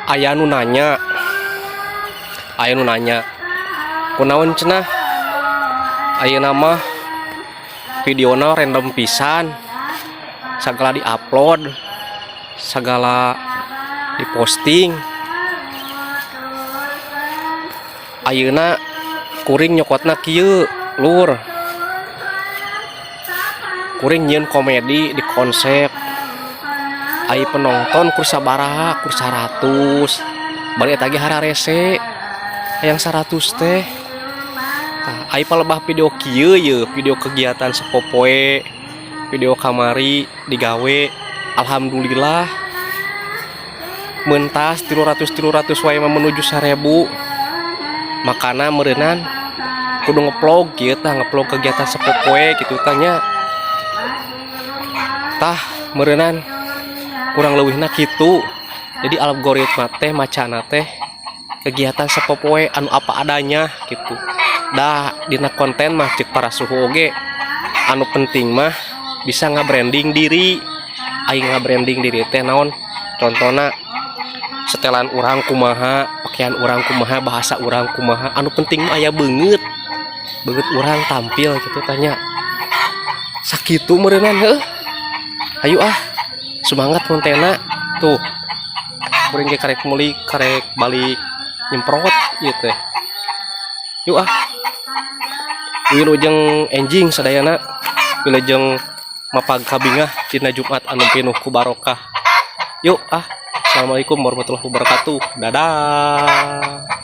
aya nu nanya kunaon cenah ayeuna mah videona random pisan segala diupload segala diposting ayeuna kuring nyokotna kieu lur kuring nyieun komedi di konsep ai penonton kur sabaraha kur 100 bari eta ge hararese hayang 100 teh ai palebah video kieu ye video kegiatan sapopoe video kamari digawe alhamdulillah mentas 300 wae menuju 1000 makana meureunnan kudu ngeplog kieu tah ngeplog kegiatan sapopoe kitu tanya tah meureunnan kurang leuwihna kitu jadi algoritma teh macana teh kegiatan sapopoe anu apa adanya gitu dah dina konten mah cek para suhu oge anu penting mah bisa nge-branding diri aing nge-branding diri teh naon contohna setelan urang kumaha pakaian urang kumaha bahasa urang kumaha anu penting mah aya beungeut urang tampil gitu tanya sakitu meureunnan heuh ayo semangat kontena tuh kuring ge karek balik nyemprot gitu yuk wilujeng enjing sadayana wilujeng mapag kabingah dina Jumat anu pinuh ku barokah yuk assalamualaikum warahmatullahi wabarakatuh dadah.